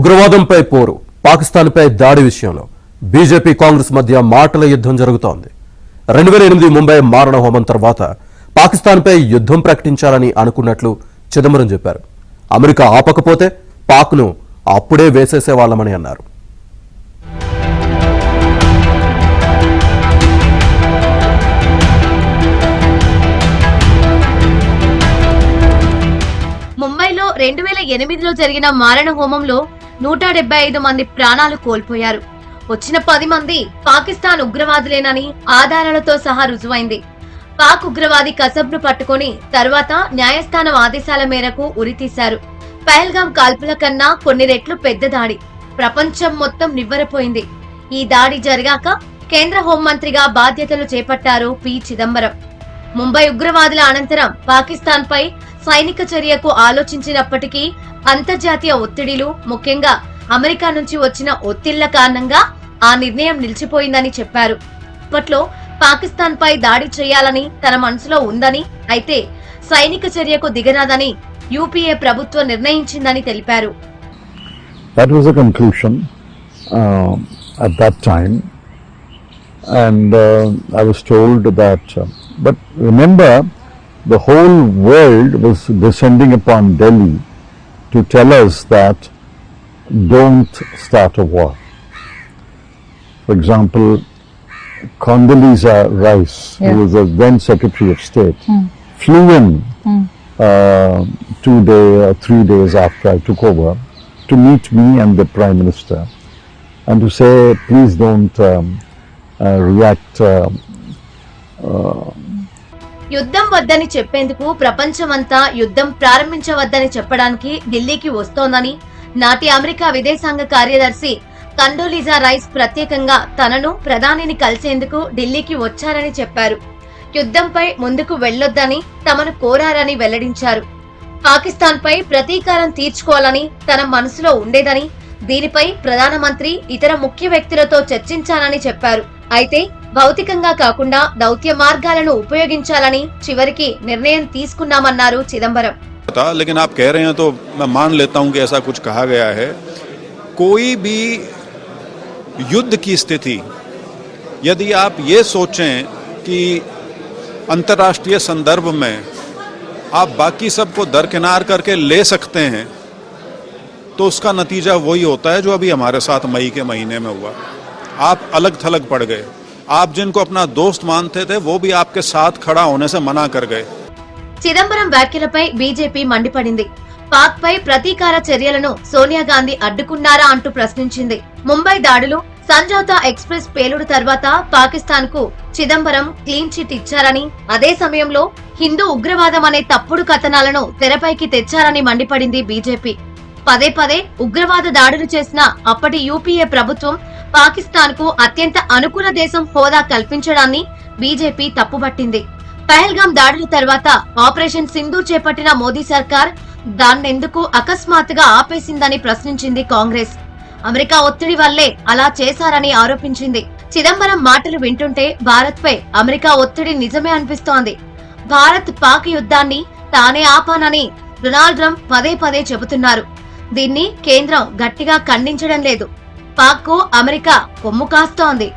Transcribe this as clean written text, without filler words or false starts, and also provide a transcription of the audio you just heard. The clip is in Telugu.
ఉగ్రవాదంపై పోరు, పాకిస్తాన్పై దాడి విషయంలో బీజేపీ కాంగ్రెస్ మధ్య మాటల యుద్ధం జరుగుతోంది. 2008 ముంబై మారణ హోమం తర్వాత పాకిస్తాన్పై యుద్ధం ప్రకటించాలని అనుకున్నట్లు చిదంబరం చెప్పారు. అమెరికా ఆపకపోతే పాక్ను అప్పుడే వేసేసేవాళ్లమని అన్నారు. ముంబైలో 2008లో జరిగిన మారణ హోమంలో 175 మంది ప్రాణాలు కోల్పోయారు. వచ్చిన 10 మంది పాకిస్తాన్ ఉగ్రవాదులేనని ఆధారాలతో సహా రుజువైంది. పాక్ ఉగ్రవాది కసబ్ను పట్టుకుని తర్వాత న్యాయస్థానం ఆదేశాల మేరకు ఉరితీశారు. పహల్గాం కాల్పుల కన్నా కొన్ని రెట్లు పెద్ద దాడి. ప్రపంచం మొత్తం నివ్వెరపోయింది. ఈ దాడి జరిగాక కేంద్ర హోంమంత్రిగా బాధ్యతలు చేపట్టారు పి. చిదంబరం. ముంబై ఉగ్రవాదుల అనంతరం పాకిస్తాన్ పై సైనిక చర్యకు ఆలోచించినప్పటికీ అంతర్జాతీయ ఒత్తిడిలు, ముఖ్యంగా అమెరికా నుంచి వచ్చిన ఒత్తిళ్ల కారణంగా ఆ నిర్ణయం నిలిచిపోయిందని చెప్పారు. అప్పట్లో పాకిస్తాన్ పై దాడి చేయాలని తన మనసులో ఉందని, అయితే సైనిక చర్యకు దిగరాదని యూపీఏ ప్రభుత్వం నిర్ణయించిందని తెలిపారు. That was a conclusion at that time, and I was told that but remember, the whole world was descending upon Delhi to tell us that don't start a war. For example, Condoleezza Rice, who was the then Secretary of State, flew in 3 days after I took over to meet me and the Prime Minister and to say, please don't react యుద్ధం వద్దని చెప్పేందుకు ప్రపంచమంతా యుద్ధం ప్రారంభించవద్దని చెప్పడానికి ఢిల్లీకి వస్తోందని, నాటి అమెరికా విదేశాంగ కార్యదర్శి కండోలీజా రైస్ ప్రత్యేకంగా తనను ప్రధానిని కలిసేందుకు ఢిల్లీకి వచ్చారని చెప్పారు. యుద్ధంపై ముందుకు వెళ్లొద్దని తమను కోరారని వెల్లడించారు. పాకిస్తాన్ పై ప్రతీకారం తీర్చుకోవాలని తన మనసులో ఉండేదని, దీనిపై ప్రధానమంత్రి ఇతర ముఖ్య వ్యక్తులతో చర్చించాలని చెప్పారు. అయితే భౌతికంగా కాకుండా దౌత్య మార్గాలను ఉపయోగించాలని చివరికి నిర్ణయం తీసుకున్నామన్నారు చిదంబరం. लेकिन आप कह रहे हैं तो मैं मान लेता हूं कि ऐसा कुछ कहा गया है. कोई भी युद्ध की स्थिति यदि आप ये सोचें कि अंतर्राष्ट्रीय संदर्भ में आप बाकी सबको दरकिनार करके ले सकते हैं, तो उसका नतीजा वही होता है जो अभी हमारे साथ मई के महीने में हुआ. आप अलग थलग पड़ गए. आप जिनको अपना दोस्त मानते थे वो भी आपके साथ खड़ा होने से मना कर गए. చిదంబరం వ్యాఖ్యలపై బీజేపీ మండిపడింది. పాక్ పై ప్రతీకార చర్యలను సోనియా గాంధీ అడ్డుకున్నారా అంటూ ప్రశ్నించింది. ముంబై దాడులు, సంజౌతా ఎక్స్ప్రెస్ పేలుడు తర్వాత పాకిస్తాన్ కు చిదంబరం క్లీన్ చిట్ ఇచ్చారని, అదే సమయంలో హిందూ ఉగ్రవాదం అనే తప్పుడు కథనాలను తెరపైకి తెచ్చారని మండిపడింది బీజేపీ. పదే పదే ఉగ్రవాద దాడులు చేసిన అప్పటి యూపీఏ ప్రభుత్వం పాకిస్తాన్ కు అత్యంత అనుకూల దేశం హోదా కల్పించడాన్ని బీజేపీ తప్పుబట్టింది. పహల్గాం దాడుల తర్వాత ఆపరేషన్ సింధూర్ చేపట్టిన మోదీ సర్కార్ దాన్నెందుకు అకస్మాత్తుగా ఆపేసిందని ప్రశ్నించింది కాంగ్రెస్. అమెరికా ఒత్తిడి వల్లే అలా చేశారని ఆరోపించింది. చిదంబరం మాటలు వింటుంటే భారత్ పై అమెరికా ఒత్తిడి నిజమే అనిపిస్తోంది. భారత్ పాక్ యుద్ధాన్ని తానే ఆపానని డొనాల్డ్ ట్రంప్ పదే పదే చెబుతున్నారు. దీన్ని కేంద్రం గట్టిగా ఖండించడం లేదు. పాక్ కు అమెరికా కొమ్ము కాస్తోంది.